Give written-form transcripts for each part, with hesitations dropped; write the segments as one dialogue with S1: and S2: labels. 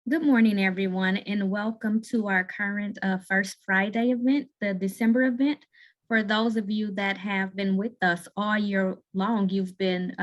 S1: Good morning, everyone, and welcome to our current First Friday event, the December event. For those of you that have been with us all year long, you've been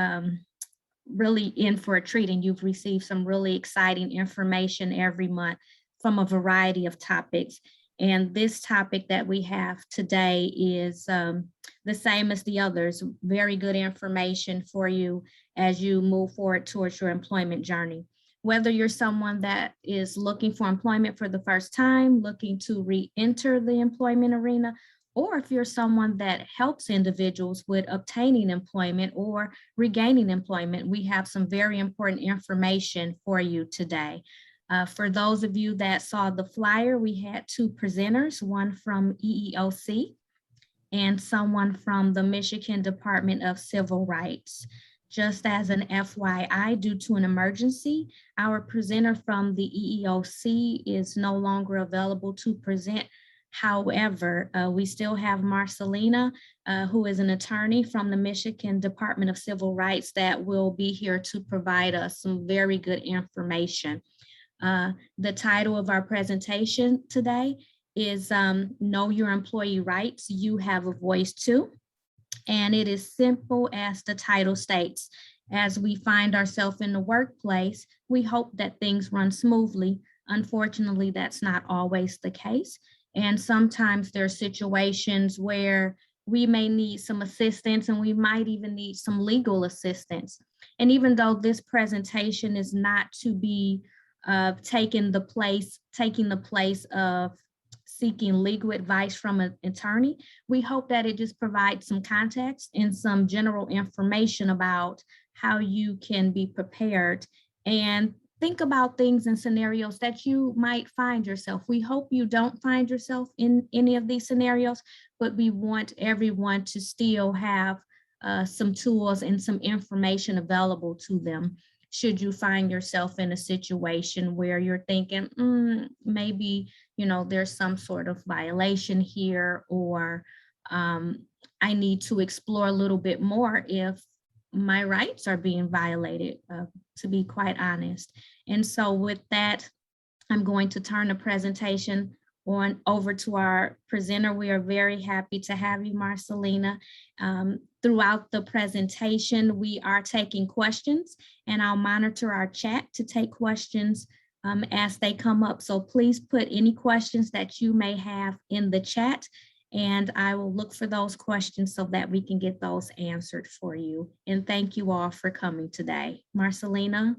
S1: really in for a treat, and you've received some really exciting information every month from a variety of topics. And this topic that we have today is the same as the others, very good information for you as you move forward towards your employment journey. Whether you're someone that is looking for employment for the first time, looking to re-enter the employment arena, or if you're someone that helps individuals with obtaining employment or regaining employment, we have some very important information for you today. For those of you that saw the flyer, we had two presenters, one from EEOC and someone from the Michigan Department of Civil Rights. Just as an FYI, due to an emergency, our presenter from the EEOC is no longer available to present. However, we still have Marcelina, who is an attorney from the Michigan Department of Civil Rights that will be here to provide us some very good information. The title of our presentation today is Know Your Employee Rights, You Have a Voice Too. And it is simple as the title states. As we find ourselves in the workplace, we hope that things run smoothly. Unfortunately, that's not always the case. And sometimes there are situations where we may need some assistance, and we might even need some legal assistance. And even though this presentation is not to be taking the place of seeking legal advice from an attorney, we hope that it just provides some context and some general information about how you can be prepared and think about things and scenarios that you might find yourself. We hope you don't find yourself in any of these scenarios, but we want everyone to still have some tools and some information available to them should you find yourself in a situation where you're thinking, maybe, there's some sort of violation here, or I need to explore a little bit more if my rights are being violated, to be quite honest. And so with that, I'm going to turn the presentation on over to our presenter. We are very happy to have you, Marcelina. Throughout the presentation, we are taking questions, and I'll monitor our chat to take questions as they come up. So please put any questions that you may have in the chat, and I will look for those questions so that we can get those answered for you. And thank you all for coming today. Marcelina.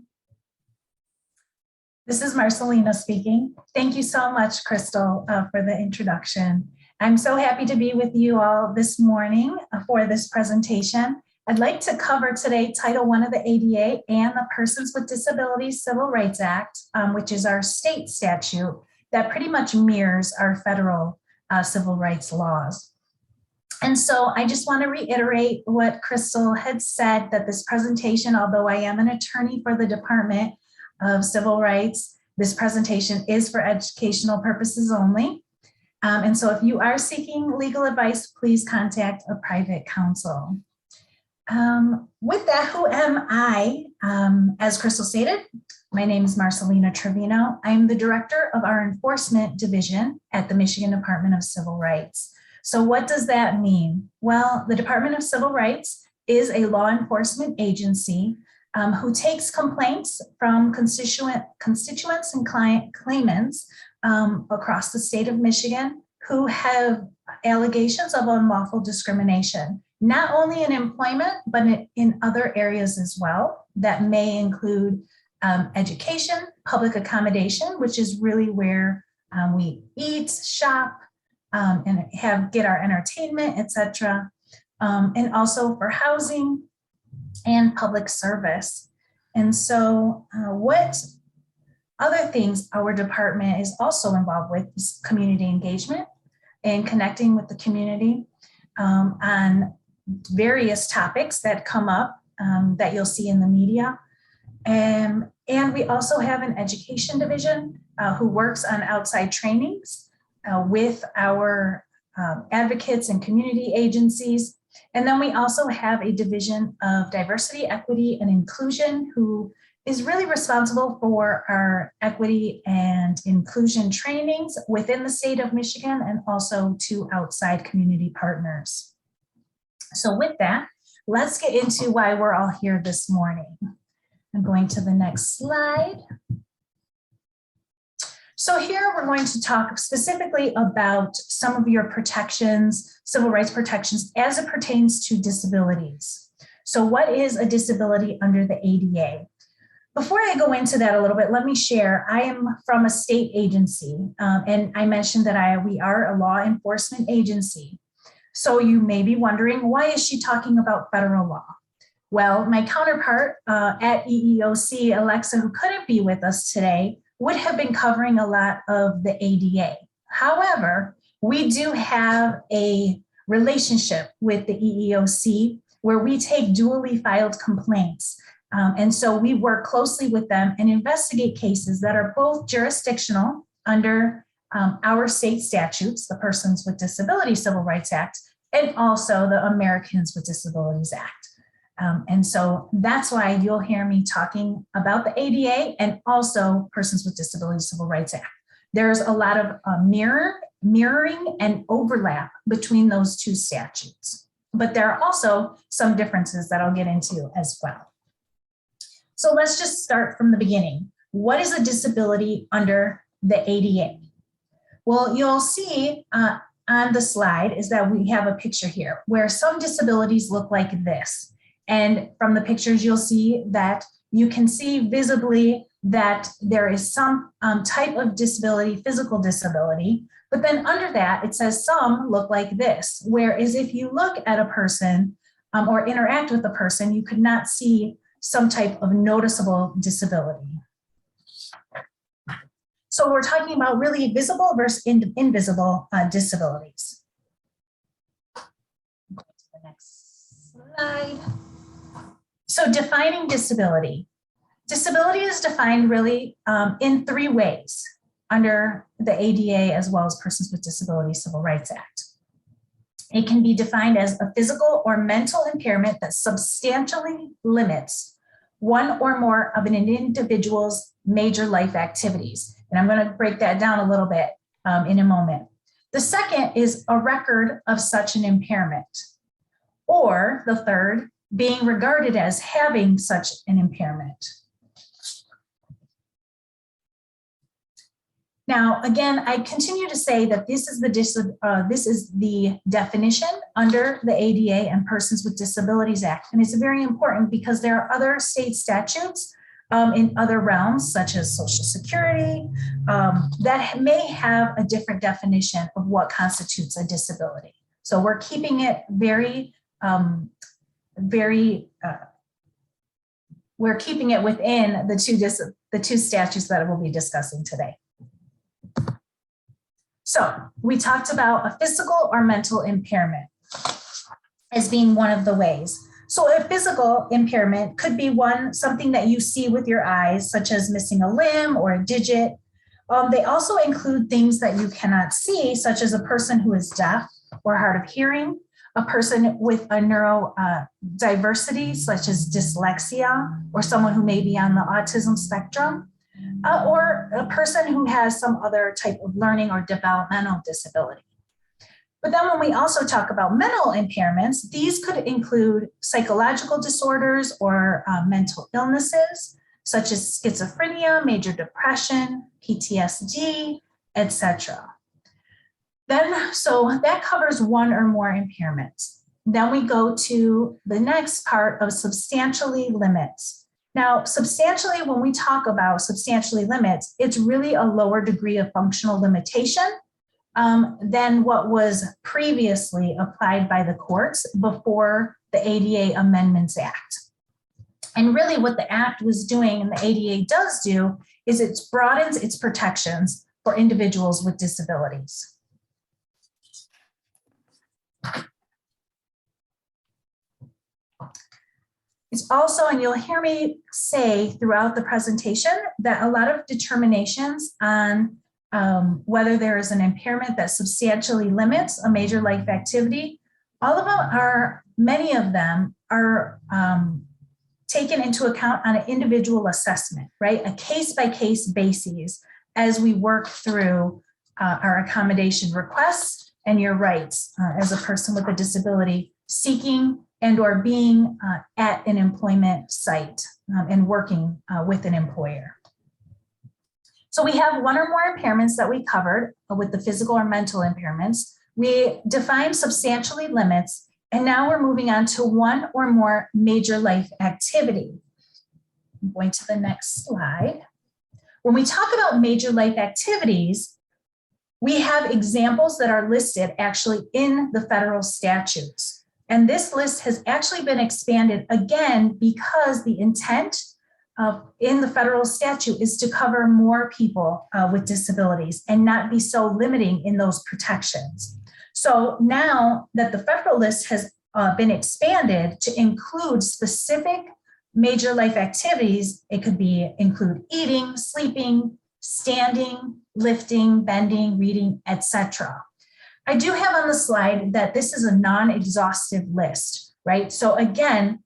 S2: This is Marcelina speaking. Thank you so much, Crystal, for the introduction. I'm so happy to be with you all this morning for this presentation. I'd like to cover today Title I of the ADA and the Persons with Disabilities Civil Rights Act, which is our state statute that pretty much mirrors our federal civil rights laws. And so I just want to reiterate what Crystal had said, that this presentation, although I am an attorney for the Department of Civil Rights, this presentation is for educational purposes only. And so if you are seeking legal advice, please contact a private counsel. With that, who am I? As Crystal stated, my name is Marcelina Trevino. I'm the director of our enforcement division at the Michigan Department of Civil Rights. So what does that mean? Well, the Department of Civil Rights is a law enforcement agency who takes complaints from constituents and claimants across the state of Michigan who have allegations of unlawful discrimination, not only in employment, but in other areas as well. That may include education, public accommodation, which is really where we eat, shop, and get our entertainment, etc. And also for housing and public service. And so what other things our department is also involved with is community engagement and connecting with the community on various topics that come up that you'll see in the media. And we also have an education division who works on outside trainings with our advocates and community agencies. And then we also have a division of diversity, equity, and inclusion who is really responsible for our equity and inclusion trainings within the state of Michigan and also to outside community partners. So with that, let's get into why we're all here this morning. I'm going to the next slide. So here we're going to talk specifically about some of your protections, civil rights protections as it pertains to disabilities. So what is a disability under the ADA? Before I go into that a little bit, let me share, I am from a state agency, and I mentioned that we are a law enforcement agency. So you may be wondering, why is she talking about federal law? Well, my counterpart at EEOC, Alexa, who couldn't be with us today, would have been covering a lot of the ADA. However, we do have a relationship with the EEOC where we take duly filed complaints. And so we work closely with them and investigate cases that are both jurisdictional under our state statutes, the Persons with Disabilities Civil Rights Act, and also the Americans with Disabilities Act. And so that's why you'll hear me talking about the ADA and also Persons with Disabilities Civil Rights Act. There's a lot of mirroring and overlap between those two statutes, but there are also some differences that I'll get into as well. So let's just start from the beginning. What is a disability under the ADA? Well, you'll see on the slide is that we have a picture here where some disabilities look like this. And from the pictures, you'll see that you can see visibly that there is some type of disability, physical disability, but then under that, it says some look like this, whereas if you look at a person or interact with a person, you could not see some type of noticeable disability. So we're talking about really visible versus invisible disabilities. Go to the next slide. So defining disability. Disability is defined really in three ways under the ADA as well as Persons with Disabilities Civil Rights Act. It can be defined as a physical or mental impairment that substantially limits one or more of an individual's major life activities. And I'm going to break that down a little bit in a moment. The second is a record of such an impairment, or the third, being regarded as having such an impairment. Now, again, I continue to say that this is the definition under the ADA and Persons with Disabilities Act. And it's very important because there are other state statutes in other realms, such as Social Security, that may have a different definition of what constitutes a disability. So we're keeping it we're keeping it within the two statutes that we'll be discussing today. So we talked about a physical or mental impairment as being one of the ways. So a physical impairment could be something that you see with your eyes, such as missing a limb or a digit. They also include things that you cannot see, such as a person who is deaf or hard of hearing, a person with a neurodiversity, such as dyslexia, or someone who may be on the autism spectrum, or a person who has some other type of learning or developmental disability. But then when we also talk about mental impairments, these could include psychological disorders or mental illnesses, such as schizophrenia, major depression, PTSD, etc. So that covers one or more impairments. Then we go to the next part of substantially limits. Now, substantially, when we talk about substantially limits, it's really a lower degree of functional limitation than what was previously applied by the courts before the ADA Amendments Act. And really what the act was doing and the ADA does do is it broadens its protections for individuals with disabilities. It's also, and you'll hear me say throughout the presentation, that a lot of determinations on whether there is an impairment that substantially limits a major life activity, many of them are taken into account on an individual assessment, right? A case-by-case basis as we work through our accommodation requests and your rights as a person with a disability seeking and or being at an employment site and working with an employer. So we have one or more impairments that we covered with the physical or mental impairments. We defined substantially limits, and now we're moving on to one or more major life activity. I'm going to the next slide. When we talk about major life activities, we have examples that are listed actually in the federal statutes. And this list has actually been expanded again because the intent in the federal statute is to cover more people with disabilities and not be so limiting in those protections. So now that the federal list has been expanded to include specific major life activities, it could include eating, sleeping, standing, lifting, bending, reading, etc. I do have on the slide that this is a non-exhaustive list, right? So again,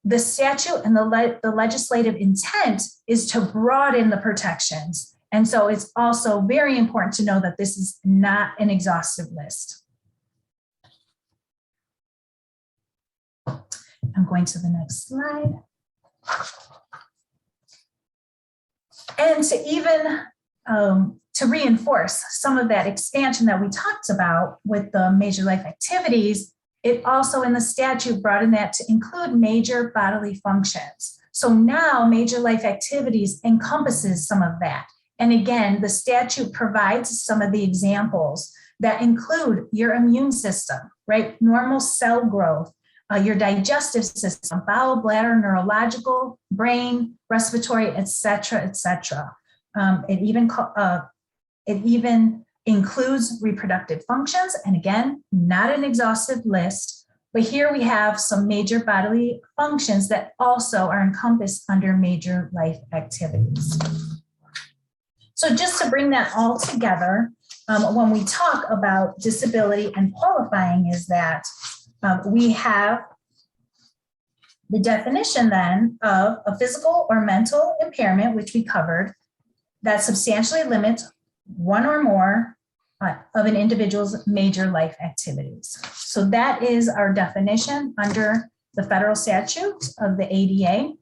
S2: the statute and the legislative intent is to broaden the protections. And so it's also very important to know that this is not an exhaustive list. I'm going to the next slide. And to even to reinforce some of that expansion that we talked about with the major life activities, it also in the statute broadened that to include major bodily functions. So now major life activities encompasses some of that. And again, the statute provides some of the examples that include your immune system, right? Normal cell growth, your digestive system, bowel, bladder, neurological, brain, respiratory, et cetera, et cetera. It even includes reproductive functions. And again, not an exhaustive list, but here we have some major bodily functions that also are encompassed under major life activities. So just to bring that all together, when we talk about disability and qualifying is that we have the definition then of a physical or mental impairment, which we covered, that substantially limits one or more of an individual's major life activities. So that is our definition under the federal statute of the ADA,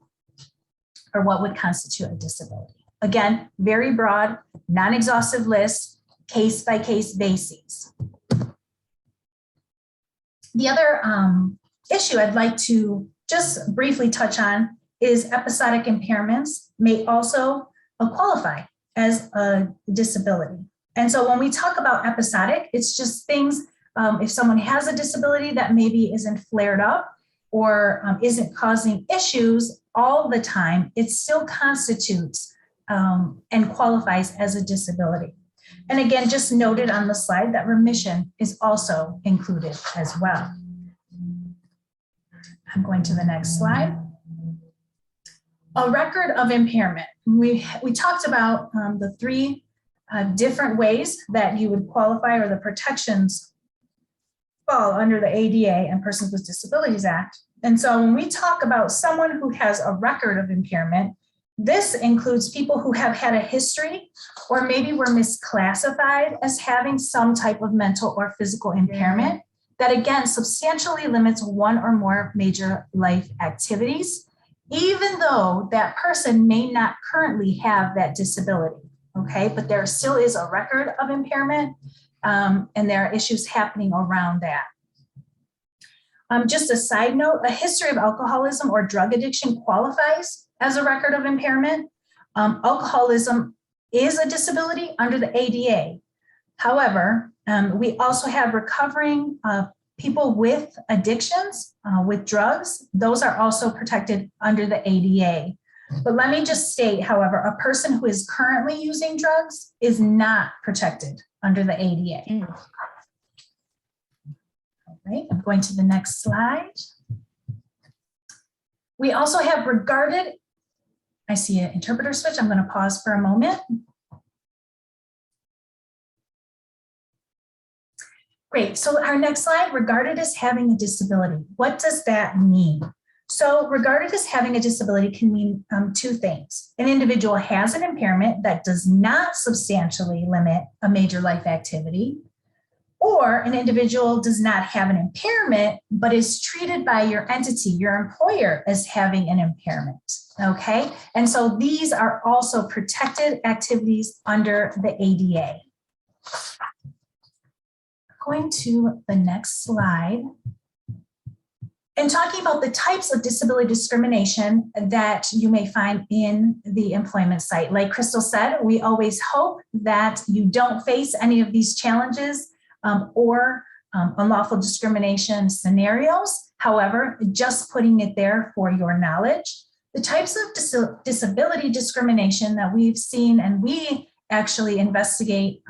S2: or what would constitute a disability. Again, very broad, non-exhaustive list, case-by-case basis. The other issue I'd like to just briefly touch on is episodic impairments may also qualify as a disability. And so when we talk about episodic, it's just things, if someone has a disability that maybe isn't flared up or isn't causing issues all the time, it still constitutes and qualifies as a disability. And again, just noted on the slide that remission is also included as well. I'm going to the next slide. A record of impairment. We talked about the three different ways that you would qualify or the protections fall under the ADA and Persons with Disabilities Act. And so when we talk about someone who has a record of impairment, this includes people who have had a history or maybe were misclassified as having some type of mental or physical impairment that again substantially limits one or more major life activities, even though that person may not currently have that disability. Okay, but there still is a record of impairment and there are issues happening around that. Just a side note, a history of alcoholism or drug addiction qualifies as a record of impairment. Alcoholism is a disability under the ADA. However, we also have recovering people with addictions, with drugs. Those are also protected under the ADA. But let me just state, however, a person who is currently using drugs is not protected under the ADA. All right, I'm going to the next slide. We also have regarded, I see an interpreter switch. I'm going to pause for a moment. Great, so our next slide, regarded as having a disability. What does that mean? So regarded as having a disability can mean two things. An individual has an impairment that does not substantially limit a major life activity, or an individual does not have an impairment, but is treated by your entity, your employer, as having an impairment, okay? And so these are also protected activities under the ADA. Going to the next slide. And talking about the types of disability discrimination that you may find in the employment site. Like Crystal said, we always hope that you don't face any of these challenges or unlawful discrimination scenarios. However, just putting it there for your knowledge. The types of disability discrimination that we've seen and we actually investigate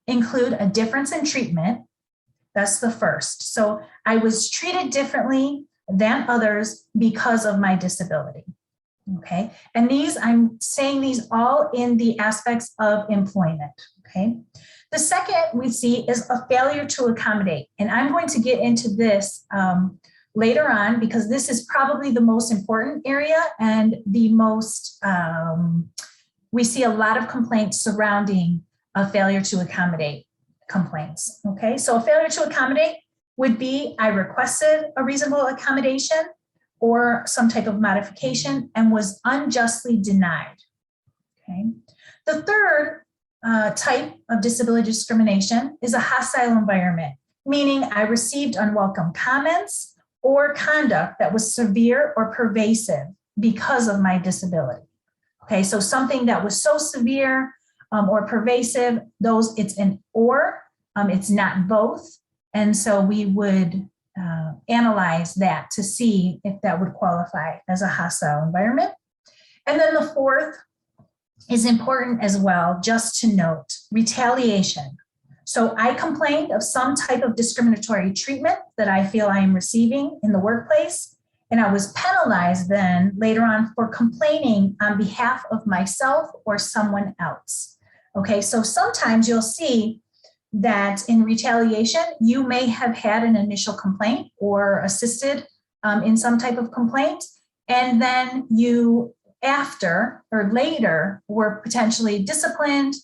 S2: include a difference in treatment. That's the first. So I was treated differently than others because of my disability. Okay. And these, I'm saying these all in the aspects of employment. Okay. The second we see is a failure to accommodate. And I'm going to get into this later on because this is probably the most important area and the most, we see a lot of complaints surrounding a failure to accommodate complaints. Okay, so a failure to accommodate would be I requested a reasonable accommodation or some type of modification and was unjustly denied. Okay, the third type of disability discrimination is a hostile environment, meaning I received unwelcome comments or conduct that was severe or pervasive because of my disability. Okay, so something that was so severe or pervasive, it's an or, it's not both. And so we would analyze that to see if that would qualify as a hostile environment. And then the fourth is important as well, just to note, retaliation. So I complained of some type of discriminatory treatment that I feel I am receiving in the workplace. And I was penalized then later on for complaining on behalf of myself or someone else. Okay, so sometimes you'll see that in retaliation, you may have had an initial complaint or assisted in some type of complaint, and then you after or later were potentially disciplined,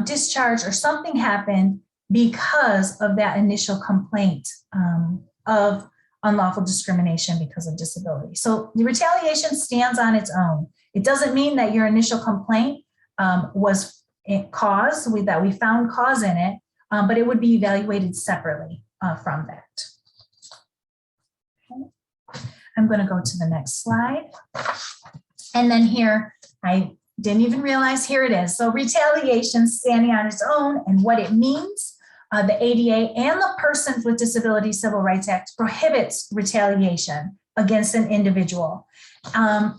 S2: discharged, or something happened because of that initial complaint of unlawful discrimination because of disability. So the retaliation stands on its own. It doesn't mean that your initial complaint was cause, that we found cause in it, but it would be evaluated separately from that. Okay. I'm going to go to the next slide. And then here, I didn't even realize, here it is. So retaliation standing on its own and what it means. The ADA and the Persons with Disabilities Civil Rights Act prohibits retaliation against an individual.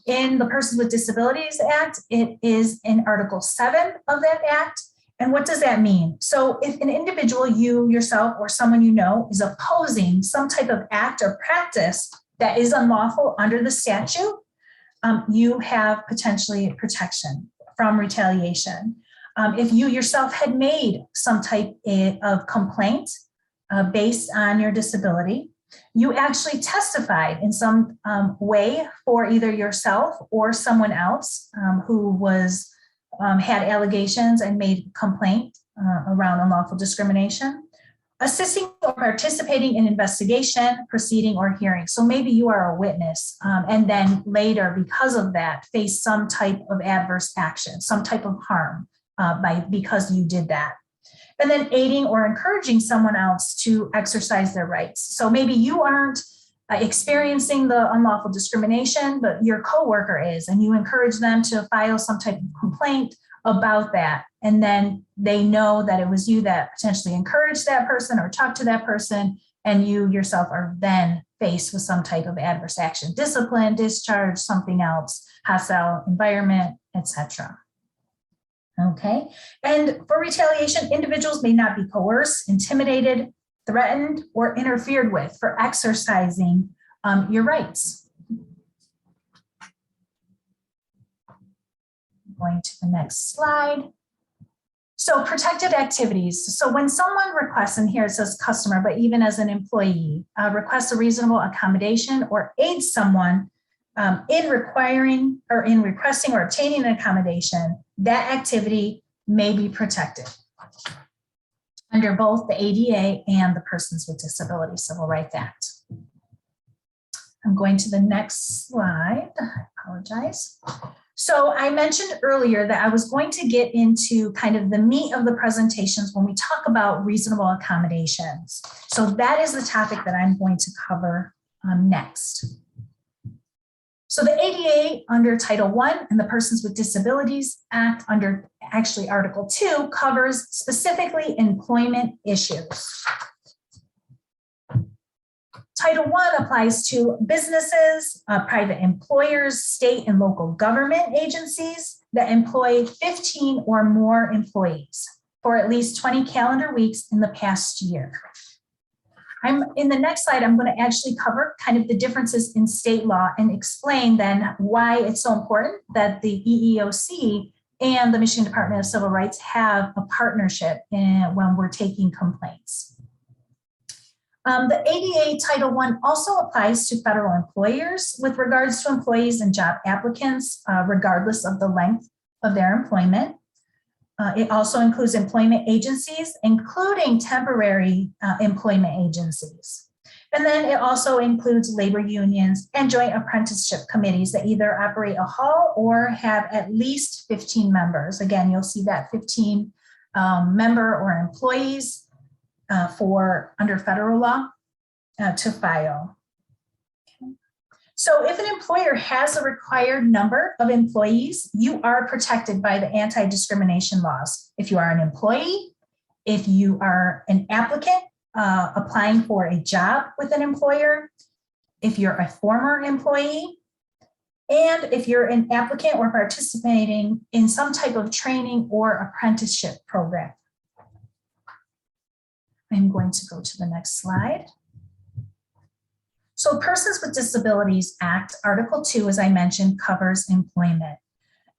S2: In the Persons with Disabilities Act, it is in Article 7 of that act. And what does that mean? So if an individual, you yourself or someone you know, is opposing some type of act or practice that is unlawful under the statute, you have potentially protection from retaliation. If you yourself had made some type of complaint based on your disability, you actually testified in some way for either yourself or someone else who was had allegations and made complaint around unlawful discrimination, assisting or participating in investigation, proceeding, or hearing. So maybe you are a witness and then later, because of that, face some type of adverse action, some type of harm because you did that. And then aiding or encouraging someone else to exercise their rights. So maybe you aren't experiencing the unlawful discrimination, but your coworker is, and you encourage them to file some type of complaint about that. And then they know that it was you that potentially encouraged that person or talked to that person, and you yourself are then faced with some type of adverse action, discipline, discharge, something else, hostile environment, etc. Okay, and for retaliation, individuals may not be coerced, intimidated, threatened, or interfered with for exercising your rights. Going to the next slide. So protected activities. So when someone requests, and here it says customer, but even as an employee, requests a reasonable accommodation or aids someone in requiring or in requesting or obtaining an accommodation, that activity may be protected under both the ADA and the Persons with Disabilities Civil Rights Act. I'm going to the next slide. I apologize. So I mentioned earlier that I was going to get into kind of the meat of the presentations when we talk about reasonable accommodations. So that is the topic that I'm going to cover next. So the ADA under Title I and the Persons with Disabilities Act under actually Article 2 covers specifically employment issues. Title I applies to businesses, private employers, state and local government agencies that employ 15 or more employees for at least 20 calendar weeks in the past year. In the next slide, I'm going to actually cover kind of the differences in state law and explain then why it's so important that the EEOC and the Michigan Department of Civil Rights have a partnership when we're taking complaints. The ADA Title I also applies to federal employers with regards to employees and job applicants, regardless of the length of their employment. It also includes employment agencies, including temporary employment agencies. And then it also includes labor unions and joint apprenticeship committees that either operate a hall or have at least 15 members. Again, you'll see that 15 member or employees for under federal law to file. Okay. So if an employer has a required number of employees, you are protected by the anti-discrimination laws. If you are an employee, if you are an applicant applying for a job with an employer, if you're a former employee, and if you're an applicant or participating in some type of training or apprenticeship program. I'm going to go to the next slide. So Persons with Disabilities Act, Article 2, as I mentioned, covers employment.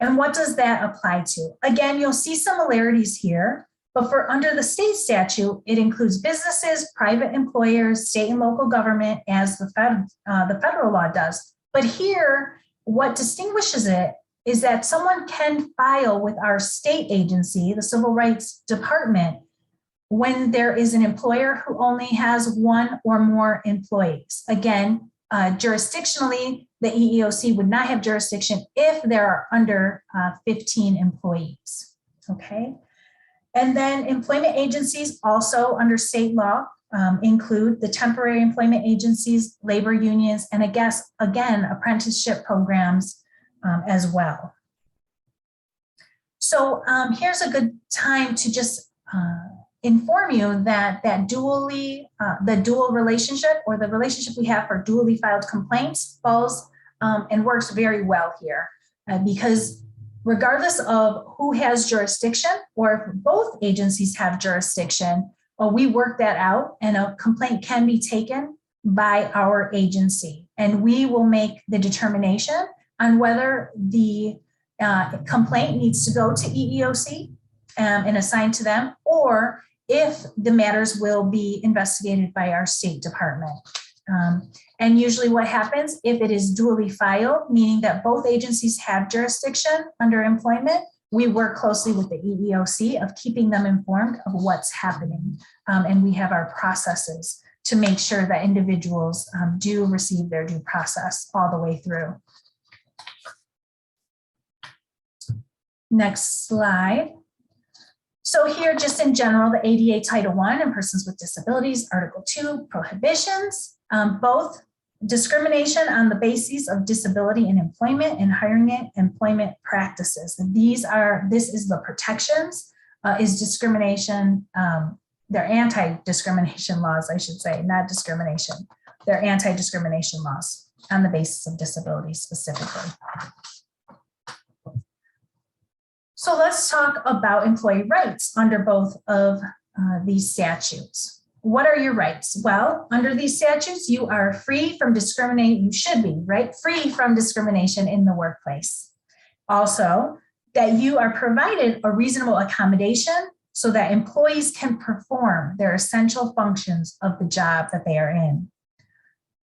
S2: And what does that apply to? Again, you'll see similarities here, but for under the state statute, it includes businesses, private employers, state and local government, as the federal law does. But here, what distinguishes it is that someone can file with our state agency, the Civil Rights Department, when there is an employer who only has one or more employees. Again, jurisdictionally, the EEOC would not have jurisdiction if there are under 15 employees, okay? And then employment agencies also under state law include the temporary employment agencies, labor unions, and I guess, again, apprenticeship programs as well. So here's a good time to just inform you that the dual relationship or the relationship we have for dually filed complaints falls and works very well here because regardless of who has jurisdiction or if both agencies have jurisdiction, we work that out and a complaint can be taken by our agency and we will make the determination on whether the complaint needs to go to EEOC and assigned to them, or if the matters will be investigated by our State Department. And usually what happens if it is dually filed, meaning that both agencies have jurisdiction under employment, we work closely with the EEOC of keeping them informed of what's happening. And we have our processes to make sure that individuals do receive their due process all the way through. Next slide. So here, just in general, the ADA Title I and Persons with Disabilities, Article 2, prohibitions, both discrimination on the basis of disability in employment and hiring and employment practices. This is the protections, is discrimination, they're anti-discrimination laws, I should say, not discrimination. They're anti-discrimination laws on the basis of disability specifically. So let's talk about employee rights under both of these statutes. What are your rights? Well, under these statutes, you are free from discrimination. You should be, right? Free from discrimination in the workplace. Also, that you are provided a reasonable accommodation so that employees can perform their essential functions of the job that they are in.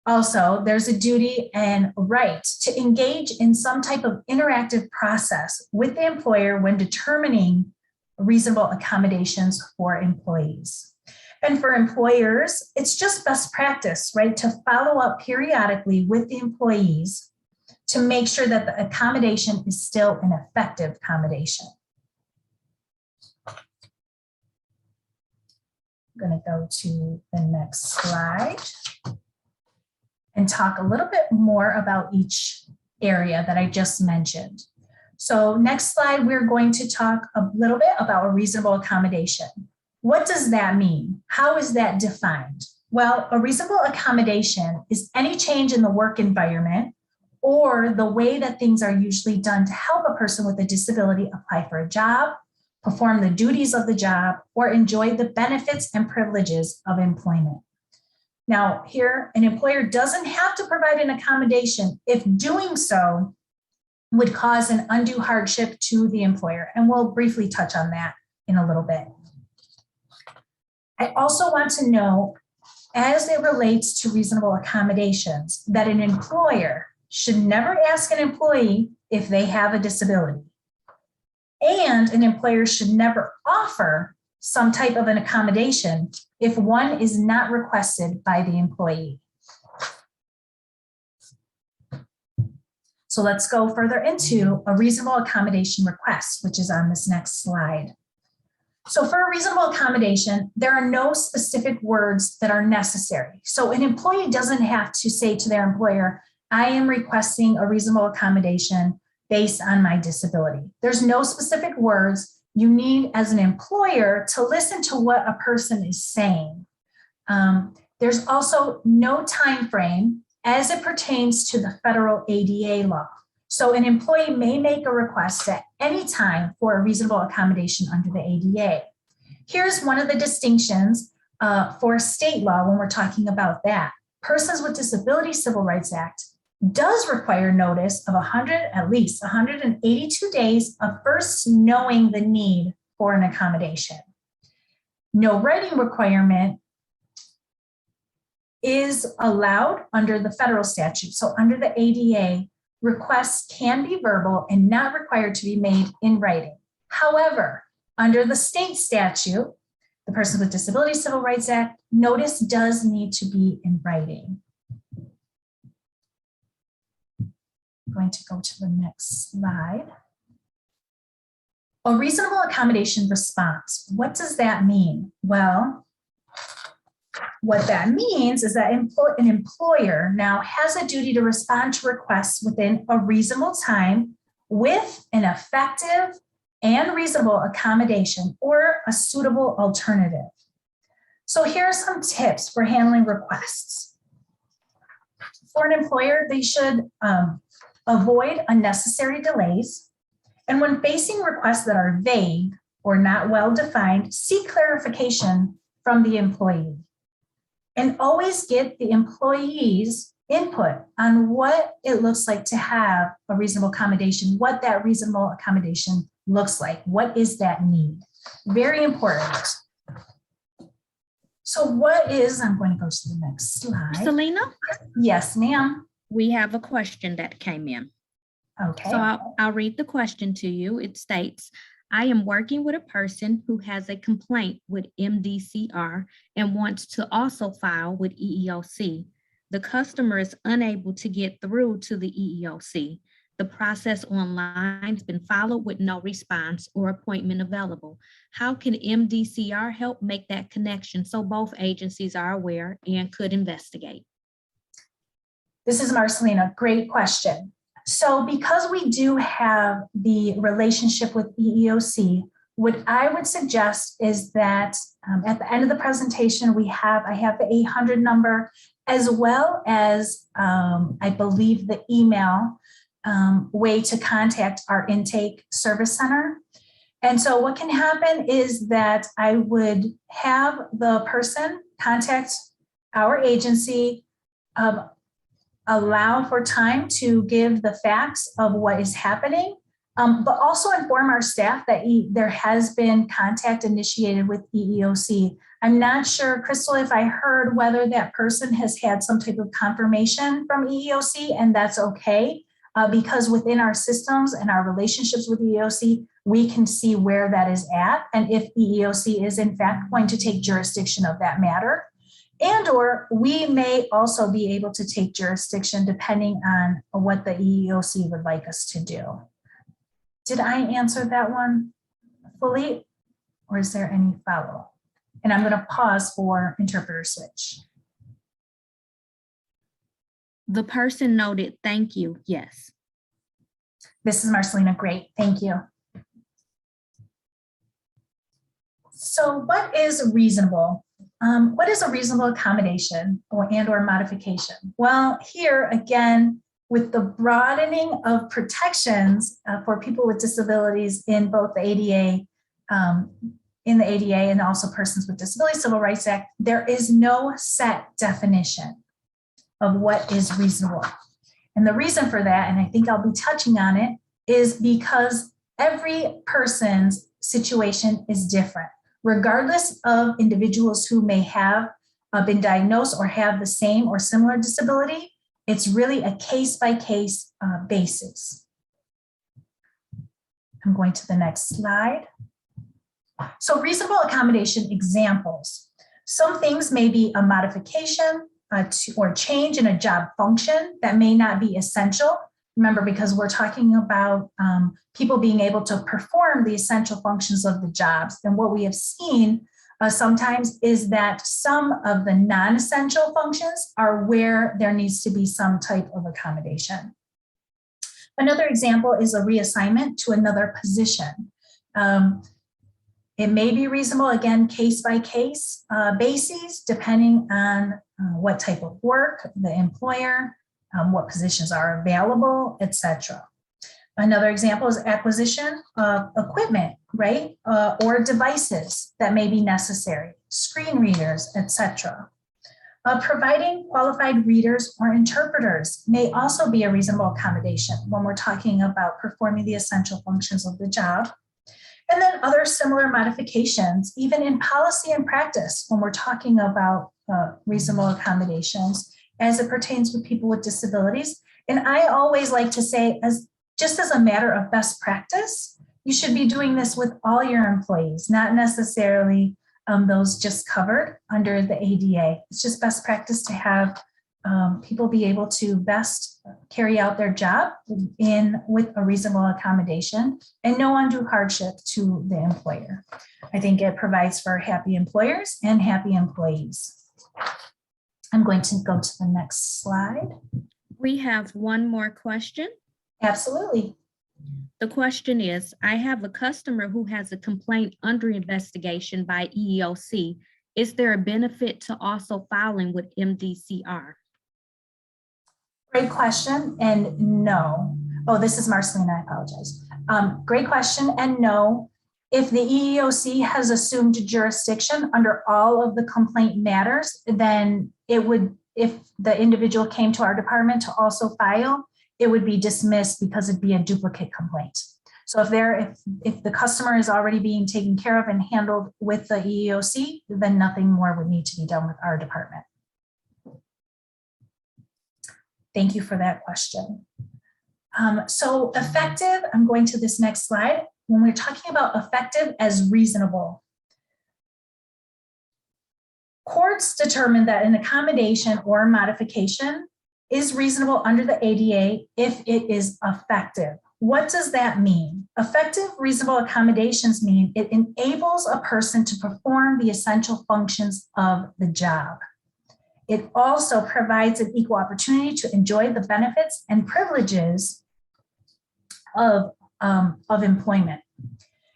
S2: Also, there's a duty and right to engage in some type of interactive process with the employer when determining reasonable accommodations for employees. And for employers, it's just best practice, right, to follow up periodically with the employees to make sure that the accommodation is still an effective accommodation. I'm going to go to the next slide and talk a little bit more about each area that I just mentioned. So next slide, we're going to talk a little bit about a reasonable accommodation. What does that mean? How is that defined? Well, a reasonable accommodation is any change in the work environment or the way that things are usually done to help a person with a disability apply for a job, perform the duties of the job, or enjoy the benefits and privileges of employment. Now, here, an employer doesn't have to provide an accommodation if doing so would cause an undue hardship to the employer. And we'll briefly touch on that in a little bit. I also want to know, as it relates to reasonable accommodations, that an employer should never ask an employee if they have a disability. And an employer should never offer some type of an accommodation if one is not requested by the employee. So let's go further into a reasonable accommodation request, which is on this next slide. So for a reasonable accommodation, there are no specific words that are necessary. So an employee doesn't have to say to their employer, I am requesting a reasonable accommodation based on my disability. There's no specific words. You need, as an employer, to listen to what a person is saying. There's also no time frame as it pertains to the federal ADA law. So an employee may make a request at any time for a reasonable accommodation under the ADA. Here's one of the distinctions for state law when we're talking about that. Persons with Disabilities Civil Rights Act does require notice of at least 182 days of first knowing the need for an accommodation. No writing requirement is allowed under the federal statute. So under the ADA, requests can be verbal and not required to be made in writing. However, under the state statute, the Persons with Disabilities Civil Rights Act, notice does need to be in writing. I'm going to go to the next slide. A reasonable accommodation response. What does that mean? Well, what that means is that an employer now has a duty to respond to requests within a reasonable time with an effective and reasonable accommodation or a suitable alternative. So here are some tips for handling requests. For an employer, they should avoid unnecessary delays. And when facing requests that are vague or not well defined, seek clarification from the employee. And always get the employee's input on what it looks like to have a reasonable accommodation, what that reasonable accommodation looks like. What is that need? Very important. So I'm going to go to the next slide.
S1: Selena,
S2: Yes, ma'am.
S1: we have a question that came in.
S2: Okay.
S1: So I'll read the question to you. It states, I am working with a person who has a complaint with MDCR and wants to also file with EEOC. The customer is unable to get through to the EEOC. The process online has been followed with no response or appointment available. How can MDCR help make that connection so both agencies are aware and could investigate?
S2: This is Marcelina. Great question. So because we do have the relationship with EEOC, what I would suggest is that at the end of the presentation, I have the 800 number as well as I believe the email way to contact our intake service center. And so what can happen is that I would have the person contact our agency, allow for time to give the facts of what is happening, But also inform our staff that there has been contact initiated with EEOC. I'm not sure, Crystal, if I heard whether that person has had some type of confirmation from EEOC, and that's okay, because within our systems and our relationships with EEOC, we can see where that is at, and if EEOC is in fact going to take jurisdiction of that matter. And or we may also be able to take jurisdiction depending on what the EEOC would like us to do. Did I answer that one fully, or is there any follow-up? And I'm going to pause for interpreter switch.
S1: The person noted, thank you, yes.
S2: This is Marcelina, great, thank you. So what is reasonable? What is a reasonable accommodation or modification? Well, here again, with the broadening of protections for people with disabilities in both the ADA, and also Persons with Disabilities Civil Rights Act, there is no set definition of what is reasonable. And the reason for that, and I think I'll be touching on it, is because every person's situation is different. Regardless of individuals who may have been diagnosed or have the same or similar disability, it's really a case-by-case basis. I'm going to the next slide. So reasonable accommodation examples. Some things may be a modification or change in a job function that may not be essential. Remember, because we're talking about people being able to perform the essential functions of the jobs. And what we have seen sometimes is that some of the non-essential functions are where there needs to be some type of accommodation. Another example is a reassignment to another position. It may be reasonable, again, case by case basis, depending on what type of work, the employer, what positions are available, etc. Another example is acquisition of equipment, right? Or devices that may be necessary, screen readers, etc. Providing qualified readers or interpreters may also be a reasonable accommodation when we're talking about performing the essential functions of the job. And then other similar modifications, even in policy and practice, when we're talking about reasonable accommodations as it pertains with people with disabilities. And I always like to say, just as a matter of best practice, you should be doing this with all your employees, not necessarily those just covered under the ADA. It's just best practice to have people be able to best carry out their job with a reasonable accommodation and no undue hardship to the employer. I think it provides for happy employers and happy employees. I'm going to go to the next slide.
S1: We have one more question.
S2: Absolutely.
S1: The question is, I have a customer who has a complaint under investigation by EEOC. Is there a benefit to also filing with MDCR?
S2: Great question, and no. Oh, this is Marcelina, I apologize. Great question, and no. If the EEOC has assumed jurisdiction under all of the complaint matters, then it would, if the individual came to our department to also file, it would be dismissed because it'd be a duplicate complaint. So if the customer is already being taken care of and handled with the EEOC, then nothing more would need to be done with our department. Thank you for that question. So effective, I'm going to this next slide. When we're talking about effective as reasonable, courts determine that an accommodation or modification is reasonable under the ADA if it is effective. What does that mean? Effective reasonable accommodations mean it enables a person to perform the essential functions of the job. It also provides an equal opportunity to enjoy the benefits and privileges of employment.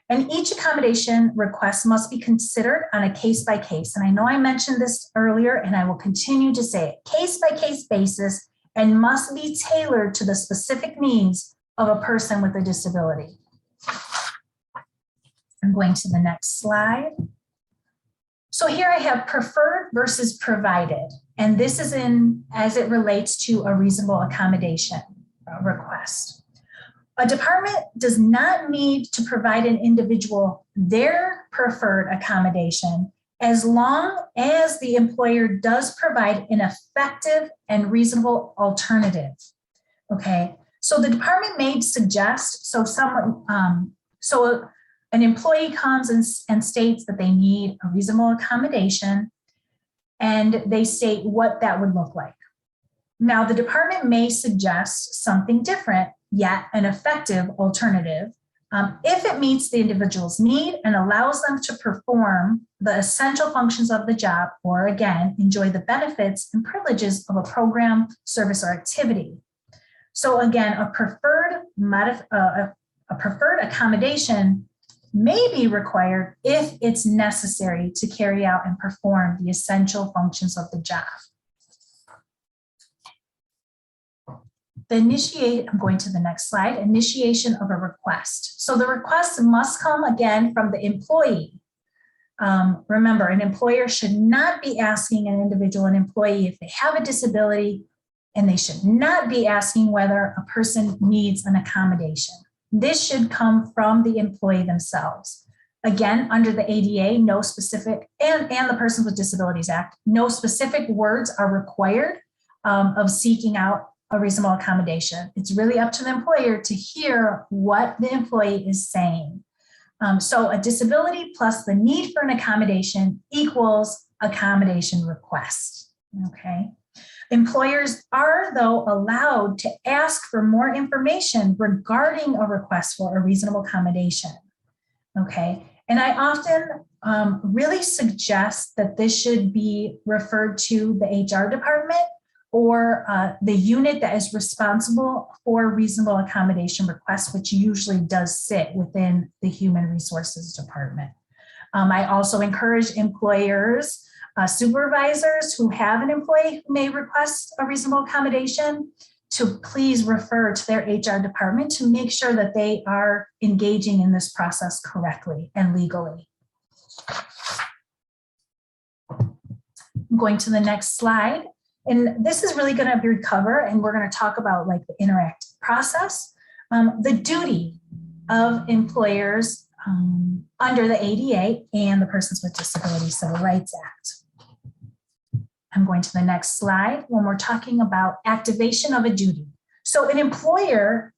S2: And each accommodation request must be considered on a case-by-case. And I know I mentioned this earlier, and I will continue to say it, case-by-case basis, and must be tailored to the specific needs of a person with a disability. I'm going to the next slide. So here I have preferred versus provided, and this is as it relates to a reasonable accommodation request. A department does not need to provide an individual their preferred accommodation as long as the employer does provide an effective and reasonable alternative. Okay, so the department may suggest, so an employee comes and states that they need a reasonable accommodation, and they state what that would look like. Now, the department may suggest something different, yet an effective alternative, if it meets the individual's need and allows them to perform the essential functions of the job, or again, enjoy the benefits and privileges of a program, service, or activity. So again, a preferred accommodation may be required if it's necessary to carry out and perform the essential functions of the job. I'm going to the next slide, initiation of a request. So the request must come again from the employee. Remember, an employer should not be asking an employee if they have a disability, and they should not be asking whether a person needs an accommodation. This should come from the employee themselves. Again, under the ADA, no specific, and the Persons with Disabilities Act, no specific words are required of seeking out a reasonable accommodation. It's really up to the employer to hear what the employee is saying. So a disability plus the need for an accommodation equals accommodation request, okay? Employers are, though, allowed to ask for more information regarding a request for a reasonable accommodation, okay? And I often really suggest that this should be referred to the HR department or the unit that is responsible for reasonable accommodation requests, which usually does sit within the Human Resources Department. I also encourage employers, supervisors who have an employee who may request a reasonable accommodation to please refer to their HR department to make sure that they are engaging in this process correctly and legally. I'm going to the next slide. And this is really going to recover, and we're going to talk about like the interactive process, the duty of employers under the ADA and the Persons with Disabilities Civil Rights Act. I'm going to the next slide when we're talking about activation of a duty. So an employer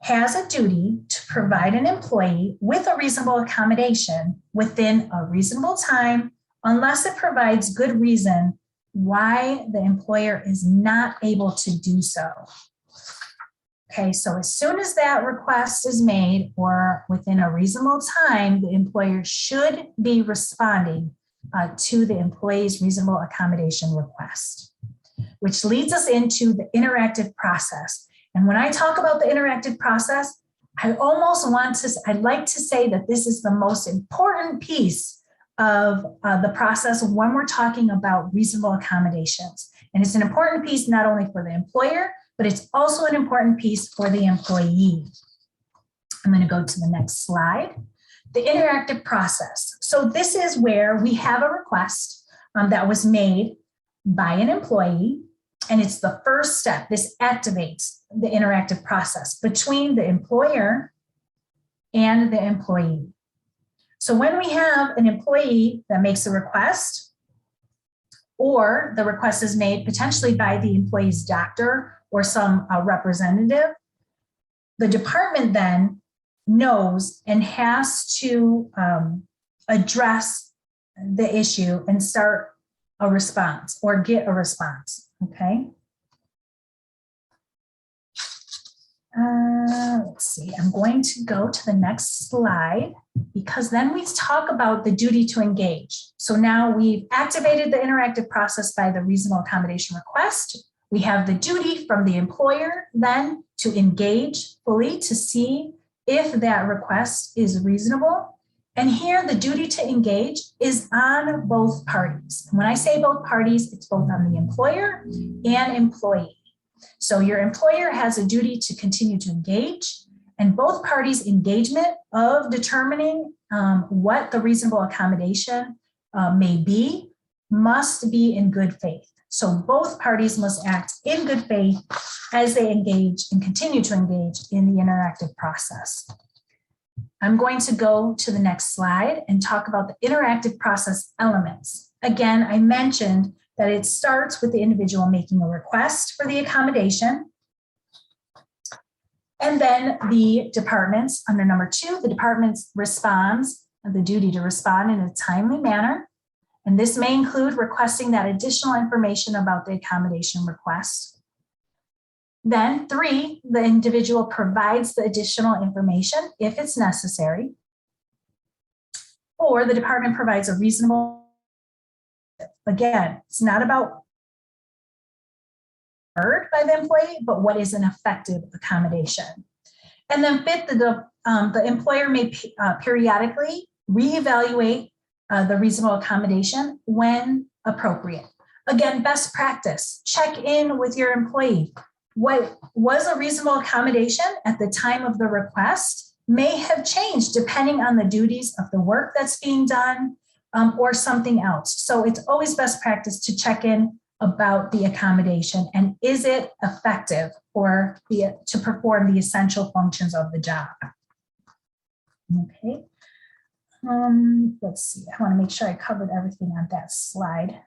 S2: has a duty to provide an employee with a reasonable accommodation within a reasonable time, unless it provides good reason why the employer is not able to do so. Okay, so as soon as that request is made or within a reasonable time, the employer should be responding to the employee's reasonable accommodation request, which leads us into the interactive process. And when I talk about the interactive process, I'd like to say that this is the most important piece of the process when we're talking about reasonable accommodations. And it's an important piece not only for the employer, but it's also an important piece for the employee. I'm going to go to the next slide. The interactive process. So this is where we have a request that was made by an employee, and it's the first step. This activates the interactive process between the employer and the employee. So when we have an employee that makes a request, or the request is made potentially by the employee's doctor or some representative, the department then knows and has to address the issue and start a response or get a response, okay? Let's see, I'm going to go to the next slide because then we talk about the duty to engage. So now we've activated the interactive process by the reasonable accommodation request. We have the duty from the employer then to engage fully to see if that request is reasonable. And here the duty to engage is on both parties. When I say both parties, it's both on the employer and employee. So your employer has a duty to continue to engage, and both parties' engagement of determining what the reasonable accommodation may be must be in good faith. So both parties must act in good faith as they engage and continue to engage in the interactive process. I'm going to go to the next slide and talk about the interactive process elements. Again, I mentioned that it starts with the individual making a request for the accommodation. And then the departments, under number 2, the departments responds, the duty to respond in a timely manner. And this may include requesting that additional information about the accommodation request. Then 3, the individual provides the additional information if it's necessary. 4, the department provides a reasonable, again, it's not about heard by the employee, but what is an effective accommodation. And then 5th, the employer may periodically reevaluate the reasonable accommodation when appropriate. Again, best practice, check in with your employee. What was a reasonable accommodation at the time of the request may have changed depending on the duties of the work that's being done or something else. So it's always best practice to check in about the accommodation and is it effective for to perform the essential functions of the job. Okay. Let's see, I want to make sure I covered everything on that slide.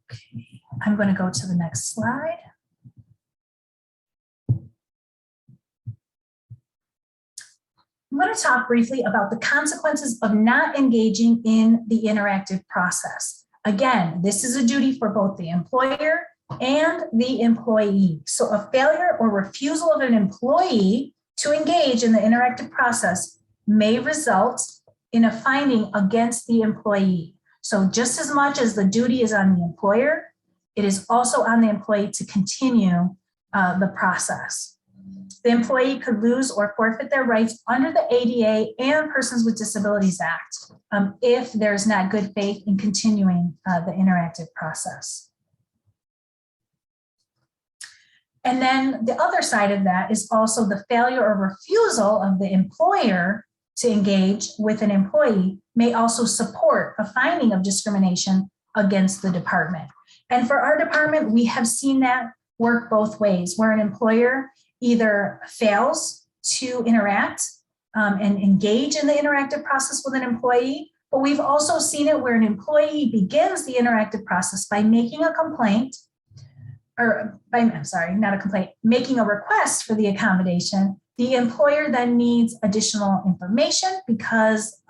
S2: Okay, I'm going to go to the next slide. I'm going to talk briefly about the consequences of not engaging in the interactive process. Again, this is a duty for both the employer and the employee. So a failure or refusal of an employee to engage in the interactive process may result in a finding against the employee. So just as much as the duty is on the employer, it is also on the employee to continue the process. The employee could lose or forfeit their rights under the ADA and Persons with Disabilities Act if there's not good faith in continuing the interactive process. And then the other side of that is also the failure or refusal of the employer to engage with an employee may also support a finding of discrimination against the department. And for our department, we have seen that work both ways, where an employer either fails to interact and engage in the interactive process with an employee, but we've also seen it where an employee begins the interactive process by making a complaint, or not a complaint, making a request for the accommodation. The employer then needs additional information because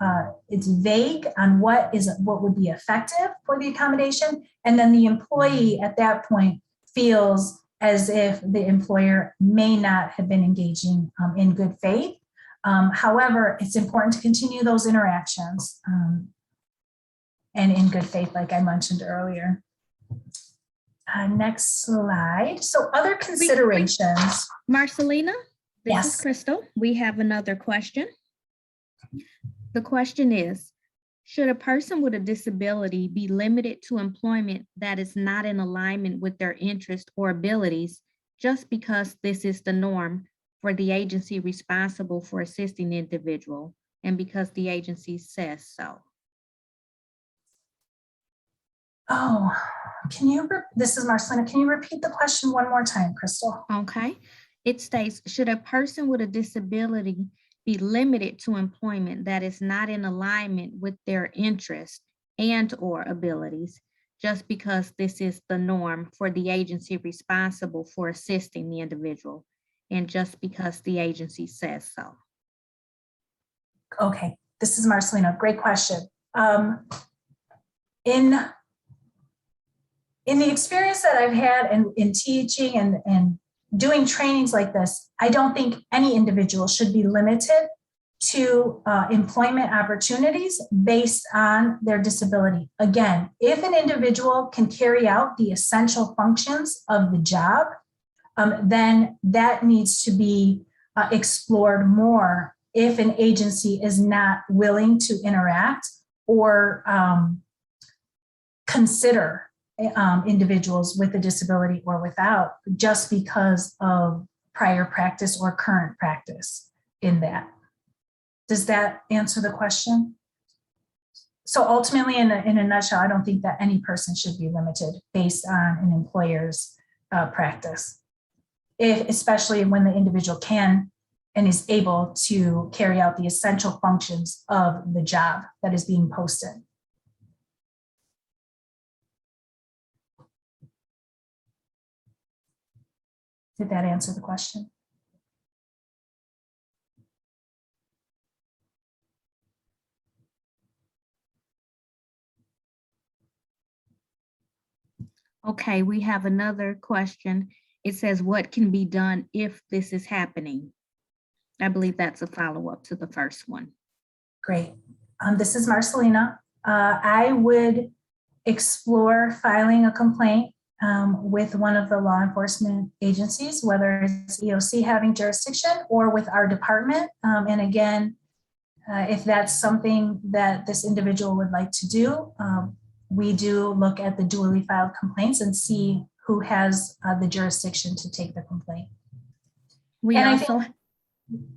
S2: it's vague on what would be effective for the accommodation. And then the employee at that point feels as if the employer may not have been engaging in good faith. However, it's important to continue those interactions and in good faith, like I mentioned earlier. Next slide. So other considerations.
S1: Marcelina, this
S2: Yes.
S1: is Crystal. We have another question. The question is, should a person with a disability be limited to employment that is not in alignment with their interests or abilities just because this is the norm for the agency responsible for assisting the individual and because the agency says so?
S2: Oh, this is Marcelina. Can you repeat the question one more time, Crystal?
S1: Okay. It states, should a person with a disability be limited to employment that is not in alignment with their interests and or abilities just because this is the norm for the agency responsible for assisting the individual and just because the agency says so?
S2: Okay, this is Marcelina. Great question. In the experience that I've had in teaching and doing trainings like this, I don't think any individual should be limited to employment opportunities based on their disability. Again, if an individual can carry out the essential functions of the job, then that needs to be explored more if an agency is not willing to interact or consider individuals with a disability or without, just because of prior practice or current practice in that. Does that answer the question? So ultimately, in a nutshell, I don't think that any person should be limited based on an employer's practice, especially when the individual can and is able to carry out the essential functions of the job that is being posted. Did that answer the question?
S1: Okay, we have another question. It says, what can be done if this is happening? I believe that's a follow-up to the first one.
S2: Great. This is Marcelina. I would explore filing a complaint with one of the law enforcement agencies, whether it's EOC having jurisdiction or with our department. And again, if that's something that this individual would like to do, we do look at the duly filed complaints and see who has the jurisdiction to take the complaint.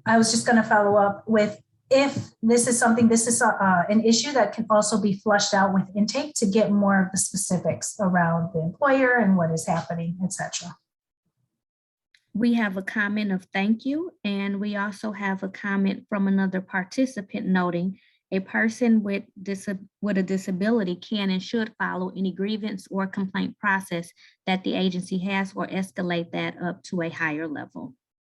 S2: I was just going to follow up with, if this is something, this is an issue that can also be flushed out with intake to get more of the specifics around the employer and what is happening, etc.
S1: We have a comment of thank you, and we also have a comment from another participant noting a person with a disability can and should follow any grievance or complaint process that the agency has, or escalate that up to a higher level.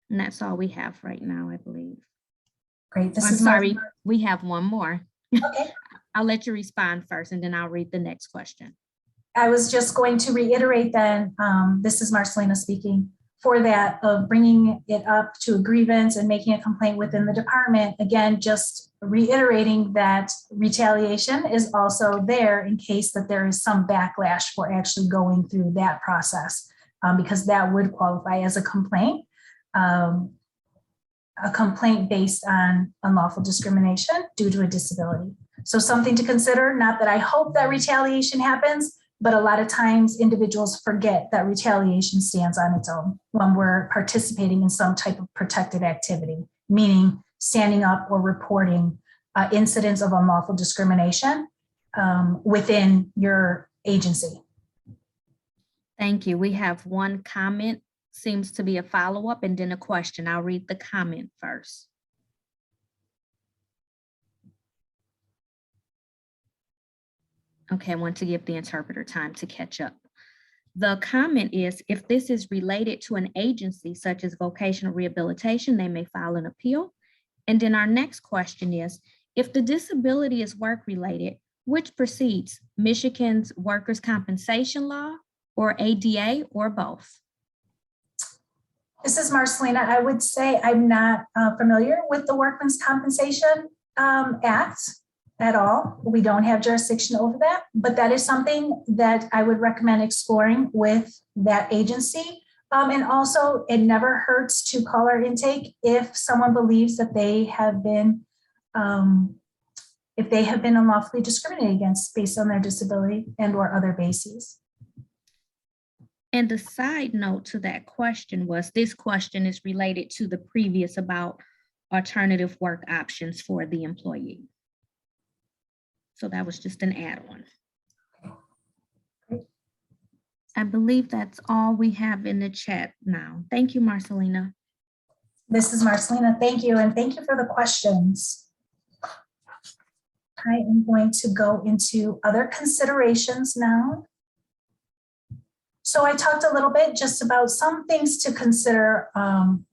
S1: And that's all we have right now, I believe.
S2: Great.
S1: I'm sorry, we have one more.
S2: Okay.
S1: I'll let you respond first, and then I'll read the next question.
S2: I was just going to reiterate then, this is Marcelina speaking, for that of bringing it up to a grievance and making a complaint within the department. Again, just reiterating that retaliation is also there in case that there is some backlash for actually going through that process, because that would qualify as a complaint based on unlawful discrimination due to a disability. So something to consider, not that I hope that retaliation happens, but a lot of times individuals forget that retaliation stands on its own when we're participating in some type of protected activity, meaning standing up or reporting incidents of unlawful discrimination within your agency.
S1: Thank you. We have one comment, seems to be a follow-up, and then a question. I'll read the comment first. Okay, I want to give the interpreter time to catch up. The comment is, if this is related to an agency such as vocational rehabilitation, they may file an appeal. And then our next question is, if the disability is work-related, which precedes, Michigan's workers' compensation law or ADA or both?
S2: This is Marcelina. I would say I'm not familiar with the Workmen's Compensation Act at all. We don't have jurisdiction over that, but that is something that I would recommend exploring with that agency. And also, it never hurts to call our intake if someone believes that they have been unlawfully discriminated against based on their disability and or other bases.
S1: And the side note to that question was, this question is related to the previous about alternative work options for the employee. So that was just an add-on. I believe that's all we have in the chat now. Thank you, Marcelina.
S2: This is Marcelina. Thank you. And thank you for the questions. I am going to go into other considerations now. So I talked a little bit just about some things to consider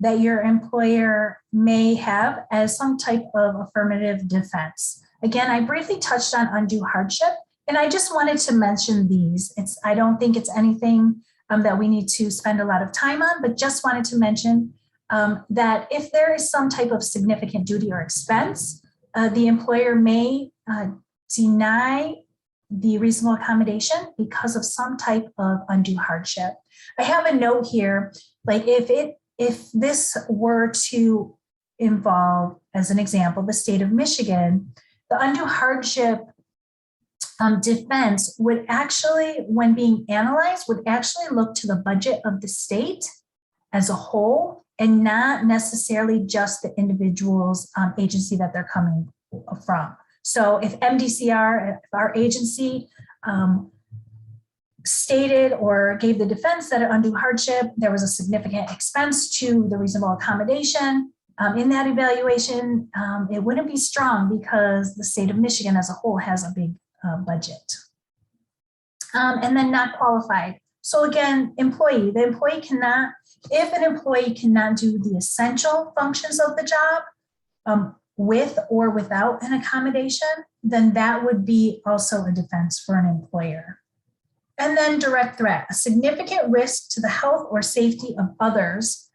S2: that your employer may have as some type of affirmative defense. Again, I briefly touched on undue hardship, and I just wanted to mention these. I don't think it's anything that we need to spend a lot of time on, but just wanted to mention that if there is some type of significant duty or expense, the employer may deny the reasonable accommodation because of some type of undue hardship. I have a note here, like if this were to involve, as an example, the state of Michigan, the undue hardship defense would actually, when being analyzed, would actually look to the budget of the state as a whole and not necessarily just the individual's agency that they're coming from. So if MDCR, if our agency stated or gave the defense that an undue hardship, there was a significant expense to the reasonable accommodation in that evaluation, it wouldn't be strong because the state of Michigan as a whole has a big budget. And then not qualified. So again, employee, the employee cannot, if an employee cannot do the essential functions of the job with or without an accommodation, then that would be also a defense for an employer. And then direct threat, a significant risk to the health or safety of others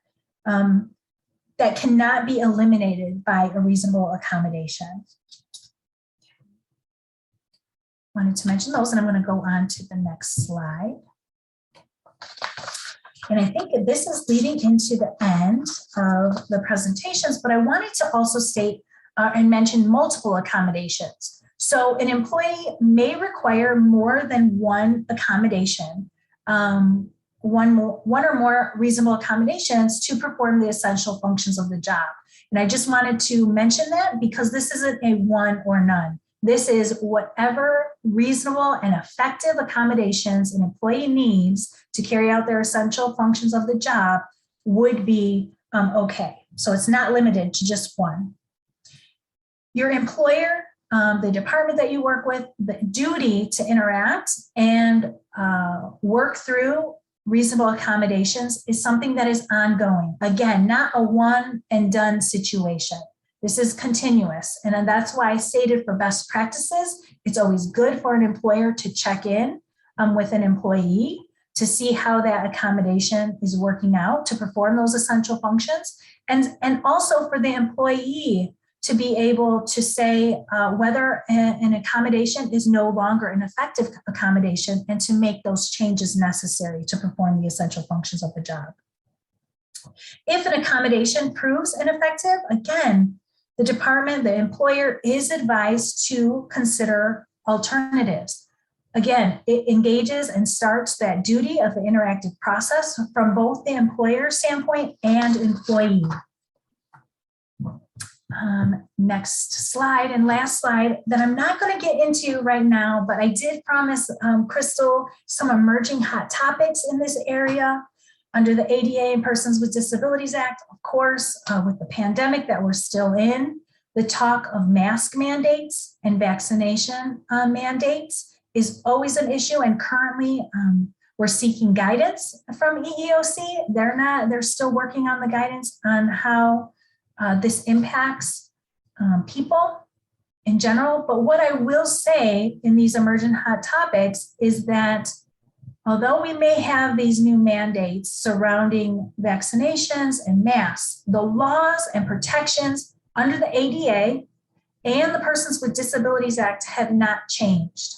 S2: that cannot be eliminated by a reasonable accommodation. Wanted to mention those, and I'm going to go on to the next slide. And I think that this is leading into the end of the presentations, but I wanted to also state and mention multiple accommodations. So an employee may require more than one accommodation, one or more reasonable accommodations to perform the essential functions of the job. And I just wanted to mention that because this isn't a one or none. This is whatever reasonable and effective accommodations an employee needs to carry out their essential functions of the job would be okay. So it's not limited to just one. Your employer, the department that you work with, the duty to interact and work through reasonable accommodations is something that is ongoing. Again, not a one and done situation. This is continuous. And that's why I stated for best practices, it's always good for an employer to check in with an employee to see how that accommodation is working out to perform those essential functions. And also for the employee to be able to say whether an accommodation is no longer an effective accommodation and to make those changes necessary to perform the essential functions of the job. If an accommodation proves ineffective, again, the department, the employer is advised to consider alternatives. Again, it engages and starts that duty of the interactive process from both the employer standpoint and employee. Next slide and last slide that I'm not going to get into right now, but I did promise Crystal some emerging hot topics in this area under the ADA and Persons with Disabilities Act. Of course, with the pandemic that we're still in, the talk of mask mandates and vaccination mandates is always an issue. And currently we're seeking guidance from EEOC. They're still working on the guidance on how this impacts people in general. But what I will say in these emergent hot topics is that although we may have these new mandates surrounding vaccinations and masks, the laws and protections under the ADA and the Persons with Disabilities Act have not changed.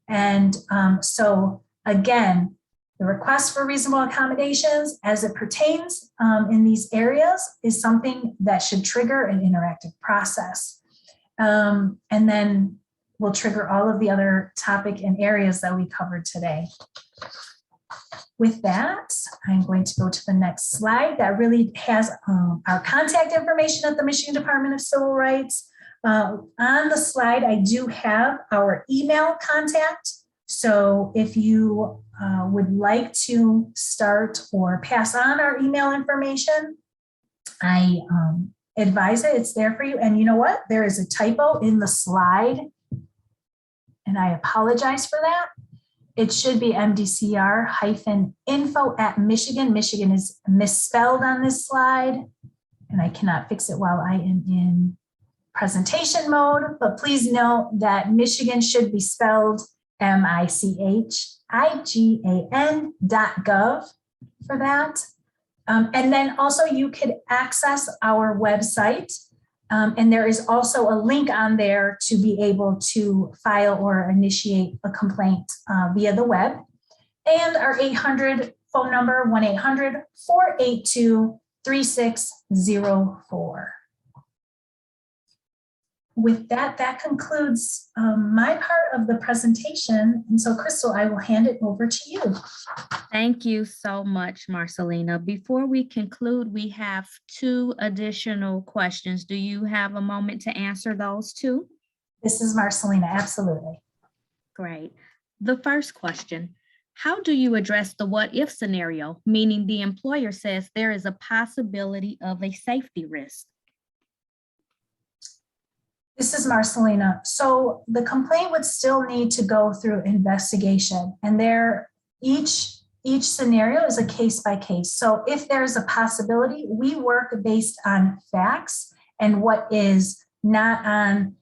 S2: And so again, the request for reasonable accommodations as it pertains in these areas is something that should trigger an interactive process. And then we'll trigger all of the other topic and areas that we covered today. With that, I'm going to go to the next slide that really has our contact information at the Michigan Department of Civil Rights. On the slide, I do have our email contact. So if you would like to start or pass on our email information, I advise it, it's there for you. And you know what? There is a typo in the slide, and I apologize for that. It should be mdcr-info@Michigan. Michigan is misspelled on this slide, and I cannot fix it while I am in presentation mode, but please note that Michigan should be spelled michigan.gov for that. And then also you could access our website. And there is also a link on there to be able to file or initiate a complaint via the web. And our 800 phone number, 1-800-482-3604. With that, that concludes my part of the presentation. And so, Crystal, I will hand it over to you.
S1: Thank you so much, Marcelina. Before we conclude, we have 2 additional questions. Do you have a moment to answer those 2?
S2: This is Marcelina, absolutely.
S1: Great. The first question, how do you address the what if scenario, meaning the employer says there is a possibility of a safety risk?
S2: This is Marcelina. So the complaint would still need to go through investigation, and each scenario is a case by case. So if there's a possibility, we work based on facts and what is, not on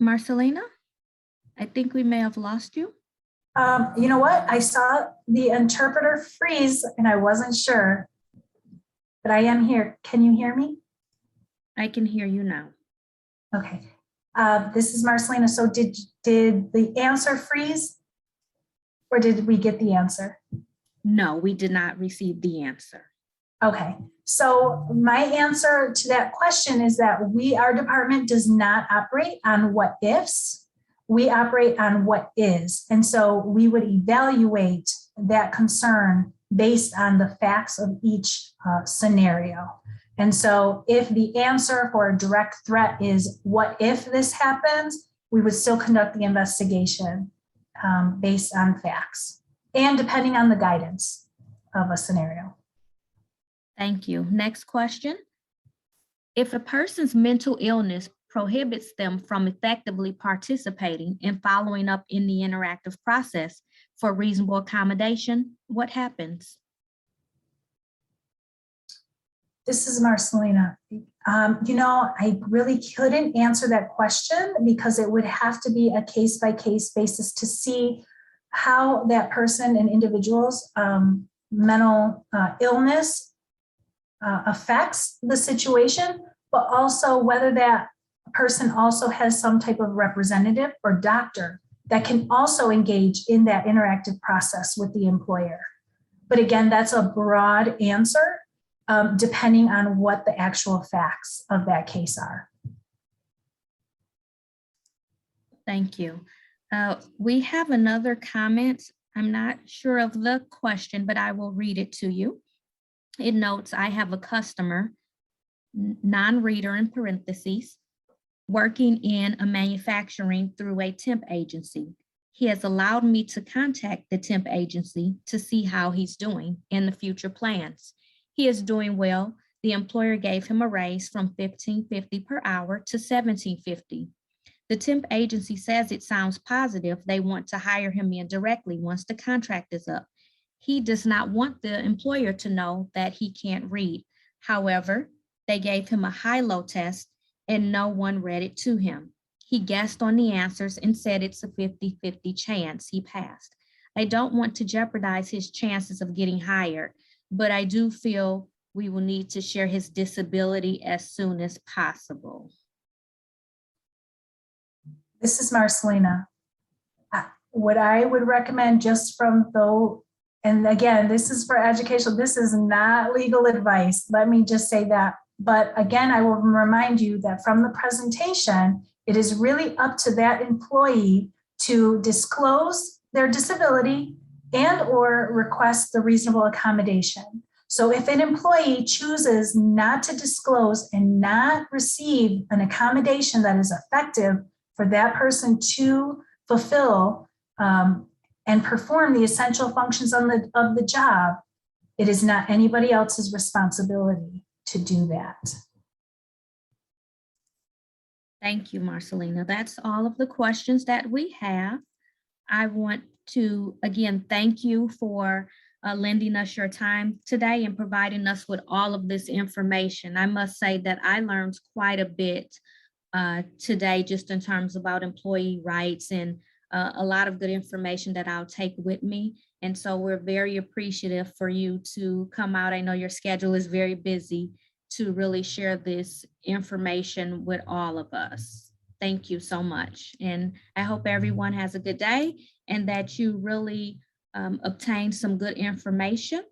S1: Marcelina, I think we may have lost you.
S2: you know what? I saw the interpreter freeze and I wasn't sure, but I am here. Can you hear me?
S1: I can hear you now.
S2: Okay. This is Marcelina. So did the answer freeze, or did we get the answer?
S1: No, we did not receive the answer.
S2: Okay. So my answer to that question is that our department does not operate on what ifs. We operate on what is. And so we would evaluate that concern based on the facts of each scenario. And so if the answer for a direct threat is what if this happens, we would still conduct the investigation based on facts and depending on the guidance of a scenario.
S1: Thank you. Next question. If a person's mental illness prohibits them from effectively participating and following up in the interactive process for reasonable accommodation, what happens?
S2: This is Marcelina. I really couldn't answer that question because it would have to be a case-by-case basis to see how that person and individual's mental illness affects the situation, but also whether that person also has some type of representative or doctor that can also engage in that interactive process with the employer. But again, that's a broad answer depending on what the actual facts of that case are.
S1: Thank you. We have another comment. I'm not sure of the question, but I will read it to you. It notes, I have a customer, non-reader in parentheses, working in a manufacturing through a temp agency. He has allowed me to contact the temp agency to see how he's doing and the future plans. He is doing well. The employer gave him a raise from $15.50 per hour to $17.50. The temp agency says it sounds positive. They want to hire him in directly once the contract is up. He does not want the employer to know that he can't read. However, they gave him a high-low test and no one read it to him. He guessed on the answers and said it's a 50-50 chance he passed. I don't want to jeopardize his chances of getting hired, but I do feel we will need to share his disability as soon as possible.
S2: This is Marcelina. What I would recommend, just from though, and again, this is for educational, this is not legal advice. Let me just say that. But again, I will remind you that from the presentation, it is really up to that employee to disclose their disability and or request the reasonable accommodation. So if an employee chooses not to disclose and not receive an accommodation that is effective for that person to fulfill and perform the essential functions of the job, it is not anybody else's responsibility to do that.
S1: Thank you, Marcelina. That's all of the questions that we have. I want to, again, thank you for lending us your time today and providing us with all of this information. I must say that I learned quite a bit today, just in terms about employee rights, and a lot of good information that I'll take with me. And so we're very appreciative for you to come out. I know your schedule is very busy to really share this information with all of us. Thank you so much. And I hope everyone has a good day and that you really obtain some good information.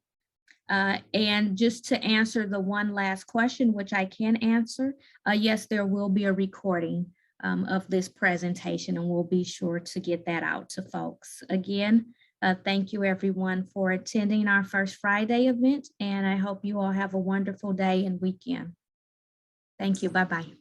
S1: And just to answer the one last question, which I can answer, yes, there will be a recording of this presentation, and we'll be sure to get that out to folks. Again, thank you everyone for attending our First Friday event, and I hope you all have a wonderful day and weekend. Thank you. Bye-bye.